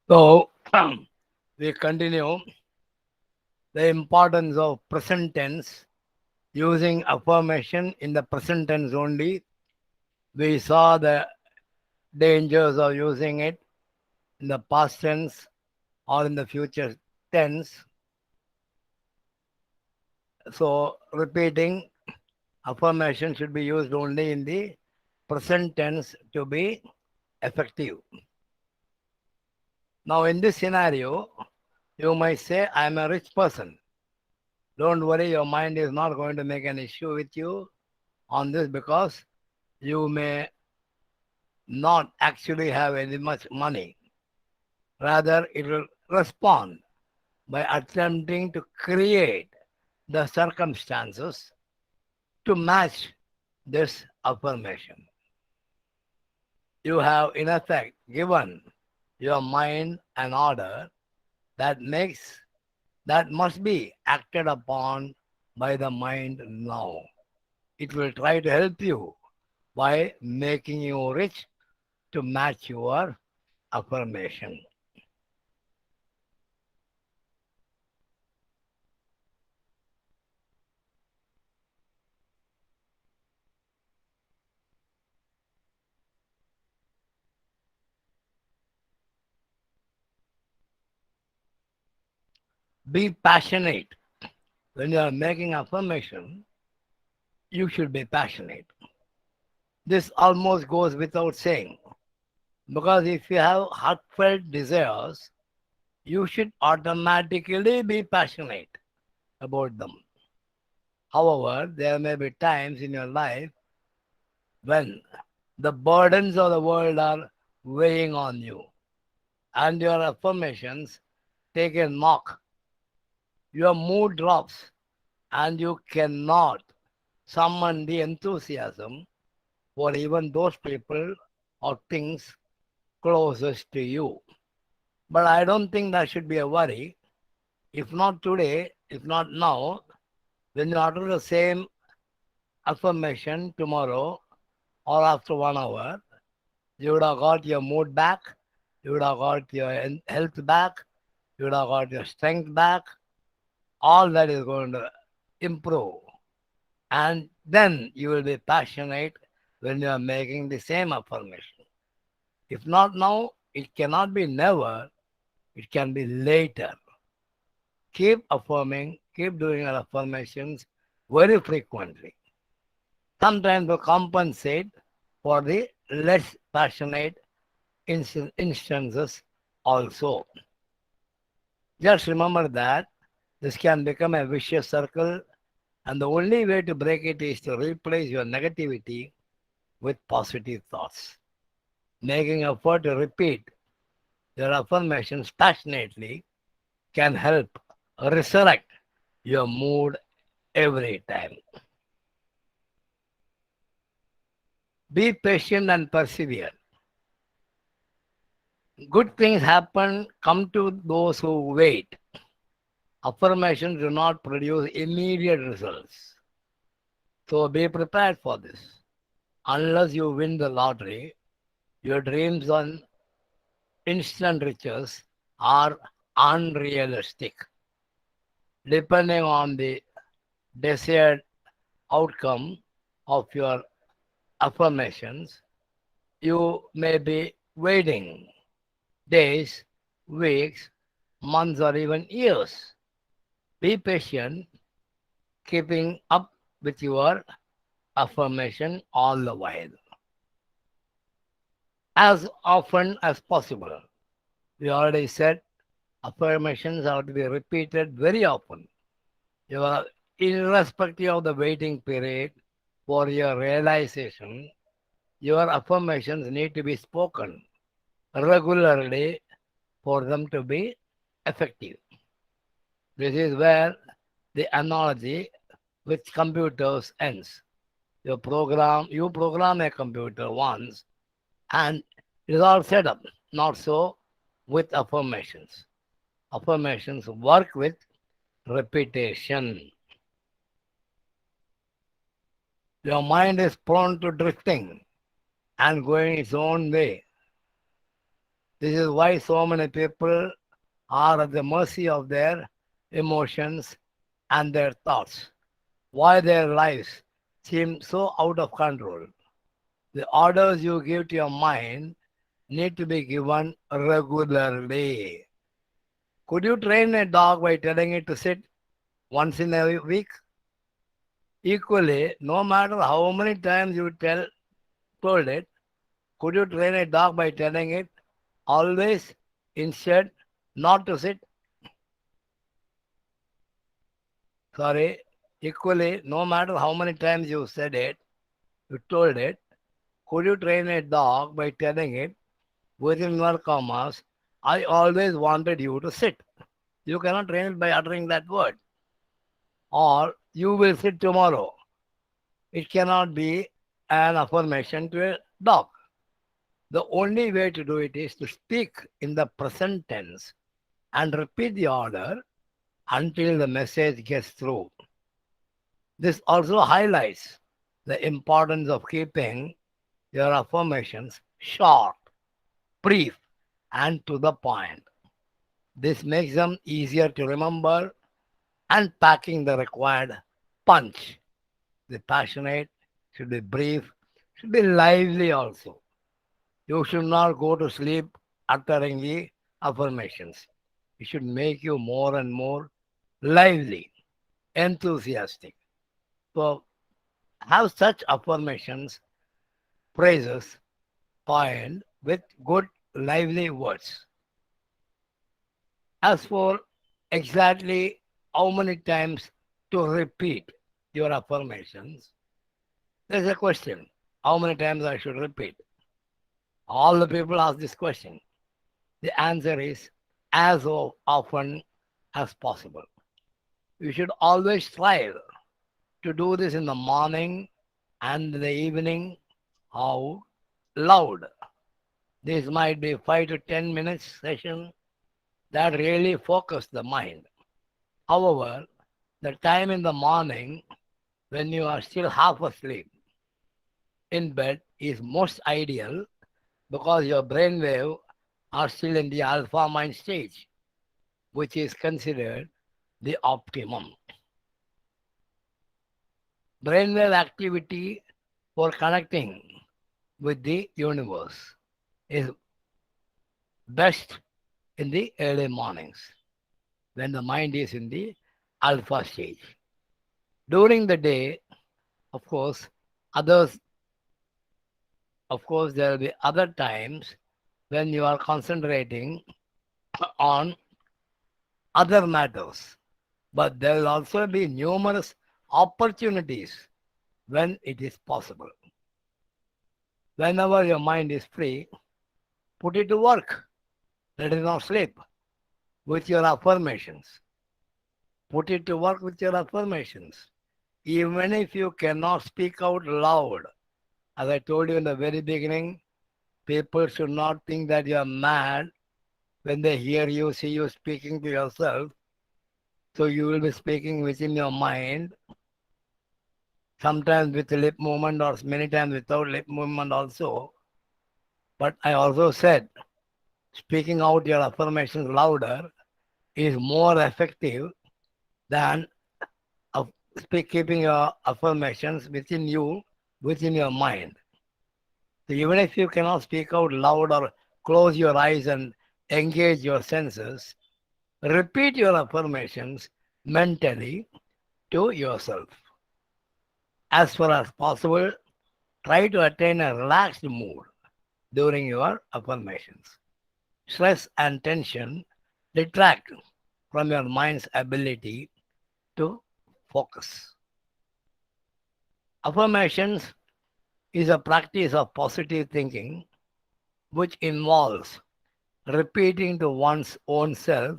So we continue the importance of present tense using affirmation in the present tense only. We saw the dangers of using it in the past tense or in the future tense. So repeating affirmation should be used only in the present tense to be effective. Now, in this scenario, you might say, I am a rich person. Don't worry, your mind is not going to make an issue with you on this because you may not actually have any much money. Rather, it will respond by attempting to create the circumstances to match this affirmation. You have, in effect, given your mind an order that makes that must be acted upon by the mind now. It will try to help you by making you rich to match your affirmation. Be passionate. When you are making affirmation, you should be passionate. This almost goes without saying because if you have heartfelt desires, you should automatically be passionate about them. However, there may be times in your life when the burdens of the world are weighing on you and your affirmations take a knock. Your mood drops and you cannot summon the enthusiasm for even those people or things closest to you. But I don't think that should be a worry. If not today, if not now, when you utter the same affirmation tomorrow or after 1 hour, you would have got your mood back, you would have got your health back, you would have got your strength back. All that is going to improve. And then you will be passionate when you are making the same affirmation. If not now, it cannot be never, it can be later. Keep affirming, keep doing your affirmations very frequently. Sometimes to compensate for the less passionate instances also. Just remember that this can become a vicious circle, and the only way to break it is to replace your negativity with positive thoughts. Making effort to repeat your affirmations passionately can help resurrect your mood every time. Be patient and persevere. Good things come to those who wait. Affirmations do not produce immediate results. So be prepared for this. Unless you win the lottery, your dreams on instant riches are unrealistic. Depending on the desired outcome of your affirmations, you may be waiting days, weeks, months, or even years. Be patient, keeping up with your affirmation all the while. As often as possible. We already said affirmations have to be repeated very often. Your, irrespective of the waiting period for your realization, your affirmations need to be spoken regularly for them to be effective. This is where the analogy with computers ends. You program a computer once and it is all set up. Not so with affirmations. Affirmations work with repetition. Your mind is prone to drifting and going its own way. This is why so many people are at the mercy of their emotions and their thoughts, why their lives seem so out of control. The orders you give to your mind need to be given regularly. Could you train a dog by telling it to sit once in a week? Equally, no matter how many times you told it, could you train a dog by telling it always instead not to sit? Sorry, equally, no matter how many times you said it, you told it, could you train a dog by telling it within your commas, I always wanted you to sit? You cannot train it by uttering that word. Or you will sit tomorrow. It cannot be an affirmation to a dog. The only way to do it is to speak in the present tense and repeat the order until the message gets through. This also highlights the importance of keeping your affirmations short, brief, and to the point. This makes them easier to remember and packing the required punch. The passionate should be brief, should be lively also. You should not go to sleep uttering the affirmations. It should make you more and more lively, enthusiastic. So have such affirmations, praises, point with good, lively words. As for exactly how many times to repeat your affirmations, there's a question. How many times I should repeat? All the people ask this question. The answer is as often as possible. You should always strive to do this in the morning and the evening out loud. This might be 5 to 10 minutes session that really focus the mind. However, the time in the morning when you are still half asleep in bed is most ideal because your brainwave are still in the alpha mind stage, which is considered the optimum. Brainwave activity for connecting with the universe is best in the early mornings when the mind is in the alpha stage. During the day, of course, others, of course, there will be other times when you are concentrating on other matters. But there will also be numerous opportunities when it is possible. Whenever your mind is free, put it to work. Let it not sleep with your affirmations. Put it to work with your affirmations. Even if you cannot speak out loud, as I told you in the very beginning, people should not think that you are mad when they hear you, see you speaking to yourself. So you will be speaking within your mind, sometimes with lip movement or many times without lip movement also. But I also said, speaking out your affirmations louder is more effective than keeping your affirmations within you, within your mind. So even if you cannot speak out loud or close your eyes and engage your senses, repeat your affirmations mentally to yourself. As far as possible, try to attain a relaxed mood during your affirmations. Stress and tension detract from your mind's ability to focus. Affirmations is a practice of positive thinking which involves repeating to one's own self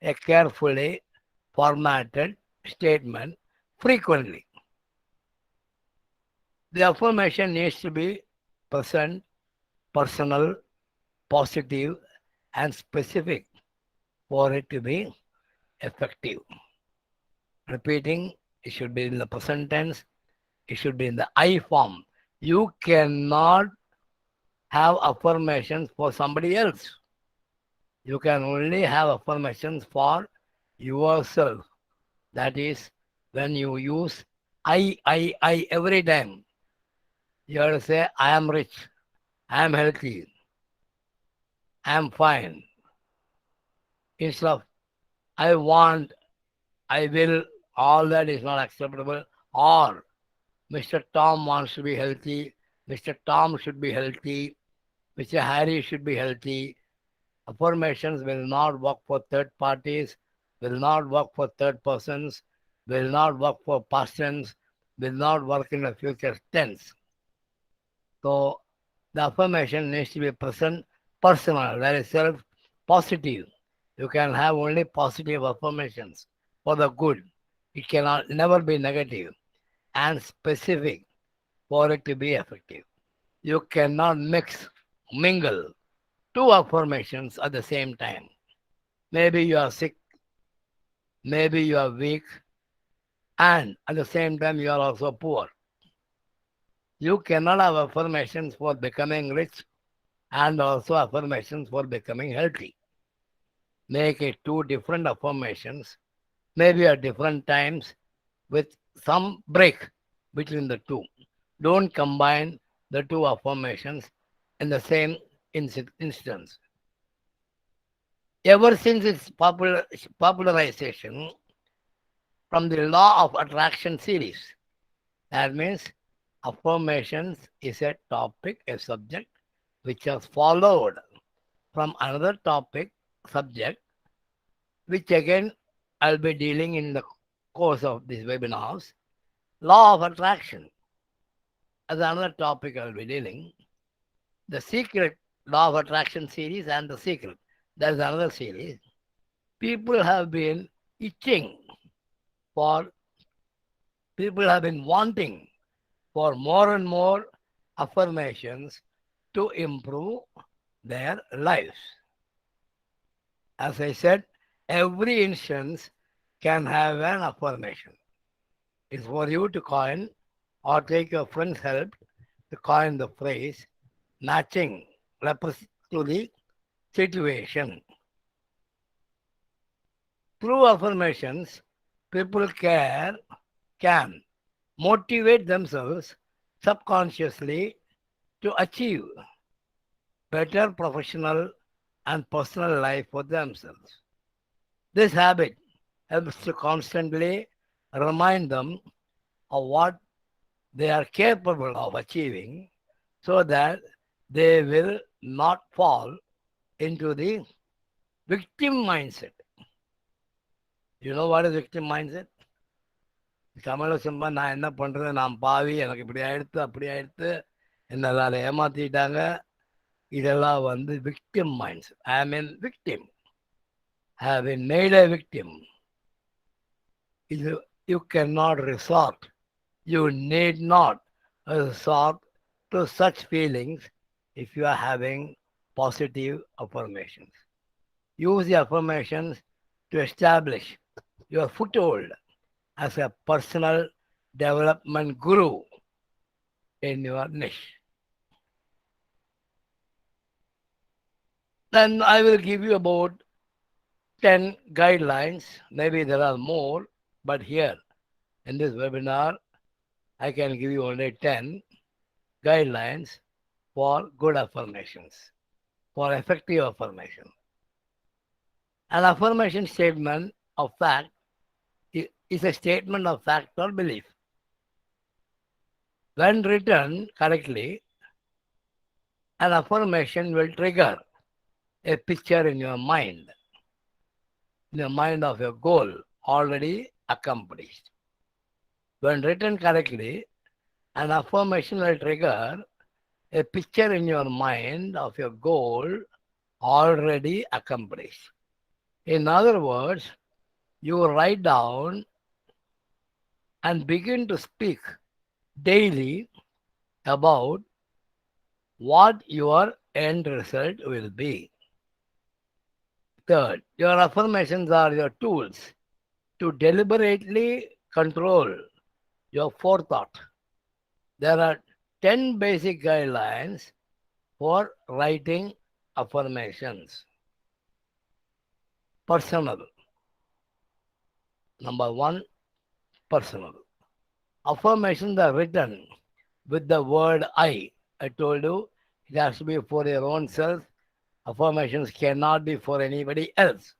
a carefully formatted statement frequently. The affirmation needs to be present, personal, positive, and specific for it to be effective. Repeating, it should be in the present tense, it should be in the I form. You cannot have affirmations for somebody else. You can only have affirmations for yourself. That is, when you use I every time, you have to say, I am rich, I am healthy, I am fine. Instead of I want, I will, all that is not acceptable. Or Mr. Tom wants to be healthy, Mr. Tom should be healthy, Mr. Harry should be healthy. Affirmations will not work for third parties, will not work for third persons, will not work for past tense, will not work in the future tense. So the affirmation needs to be present, personal, that is self positive. You can have only positive affirmations for the good. It cannot never be negative and specific for it to be effective. You cannot mingle two affirmations at the same time. Maybe you are sick, maybe you are weak, and at the same time you are also poor. You cannot have affirmations for becoming rich and also affirmations for becoming healthy. Make it two different affirmations, maybe at different times with some break between the two. Don't combine the two affirmations in the same instance. Ever since its popularization from the law of attraction series, that means affirmations is a topic, a subject which has followed from another topic, subject, which again I'll be dealing in the course of these webinars. Law of attraction as another topic I'll be dealing. The secret law of attraction series and the secret. There's another series. People have been itching for, people have been wanting for more and more affirmations to improve their lives. As I said, every instance can have an affirmation. It's for you to coin or take your friend's help to coin the phrase matching to the situation. Through affirmations, people can motivate themselves subconsciously to achieve better professional and personal life for themselves. This habit helps to constantly remind them of what they are capable of achieving so that they will not fall into the victim mindset. You know what is victim mindset? தமிழ சும்மா நான் என்ன பண்றது, நான் பாவி, எனக்கு இப்படி ஆயிடுத்து அப்படி ஆயிடுத்து, என்ன வேலை ஏமாத்திட்டாங்க, இதெல்லாம் வந்து victim mindset. I am a victim. Have been made a victim. You cannot resort. You need not resort to such feelings if you are having positive affirmations. Use the affirmations to establish your foothold as a personal development guru in your niche. Then I will give you about 10 guidelines. Maybe there are more, but here in this webinar, I can give you only 10 guidelines for good affirmations, for effective affirmation. An affirmation statement of fact is a statement of fact or belief. When written correctly, an affirmation will trigger a picture in your mind of your goal already accomplished. When written correctly, an affirmation will trigger a picture in your mind of your goal already accomplished. In other words, you write down and begin to speak daily about what your end result will be. Third, your affirmations are your tools to deliberately control your forethought. There are 10 basic guidelines for writing affirmations. personal. Number one, personal. Affirmations are written with the word I. I told you it has to be for your own self. Affirmations cannot be for anybody else.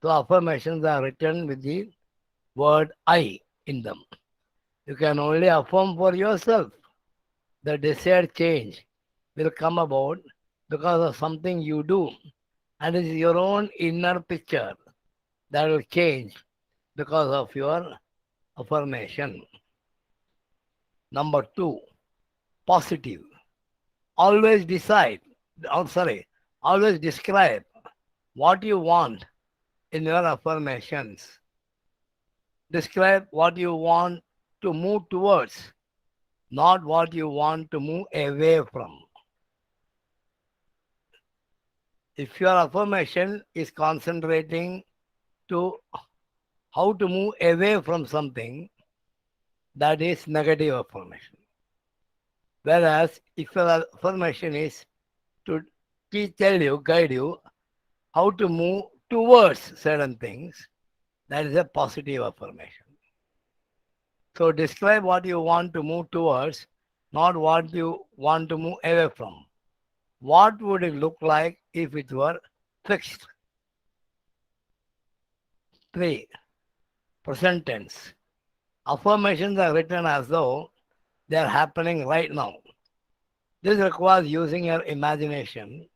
So affirmations are written with the word I in them. You can only affirm for yourself. The desired change will come about because of something you do. And it is your own inner picture that will change because of your affirmation. Number two, positive. Always decide, always describe what you want in your affirmations. Describe what you want to move towards, not what you want to move away from. If your affirmation is concentrating to how to move away from something, that is negative affirmation. Whereas if your affirmation is to tell you, guide you how to move towards certain things, that is a positive affirmation. So describe what you want to move towards, not what you want to move away from. What would it look like if it were fixed? 3. Present tense. Affirmations are written as though they are happening right now. This requires using your imagination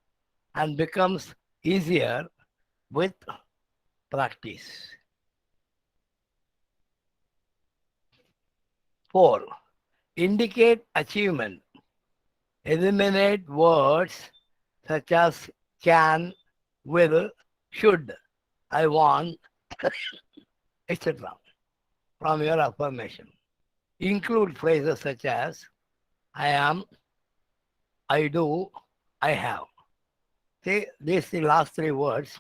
and becomes easier with practice. 4. Indicate achievement. Eliminate words such as can, will, should, I want, etc. from your affirmation. Include phrases such as I am, I do, I have. See, these the last three words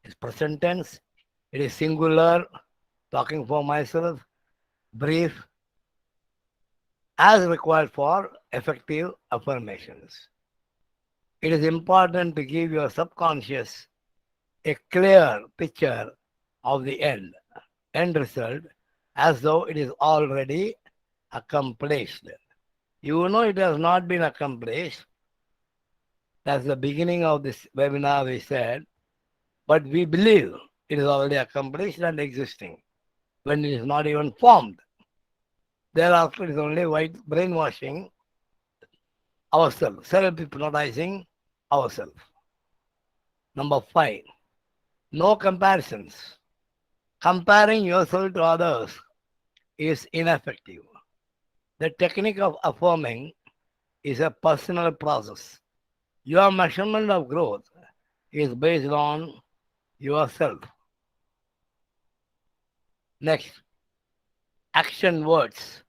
is present tense, it is singular, talking for myself, brief, as required for effective affirmations. It is important to give your subconscious a clear picture of the end result, as though it is already accomplished. You know it has not been accomplished. That's the beginning of this webinar we said, but we believe it is already accomplished and existing when it is not even formed. Thereafter, it is only white brainwashing ourselves, self-hypnotizing ourselves. Number 5, no comparisons. Comparing yourself to others is ineffective. The technique of affirming is a personal process. Your measurement of growth is based on yourself. Next, action words.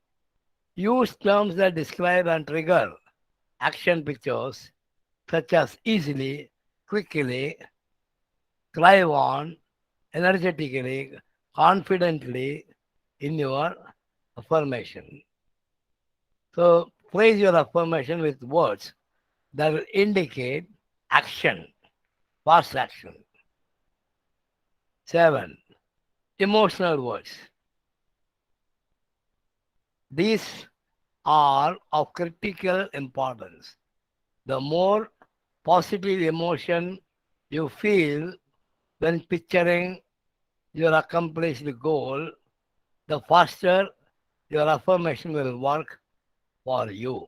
Use terms that describe and trigger action pictures such as easily, quickly, thrive on, energetically, confidently in your affirmation. So phrase your affirmation with words that will indicate action, fast action. 7. Emotional words. These are of critical importance. The more positive emotion you feel when picturing your accomplished goal, the faster your affirmation will work for you.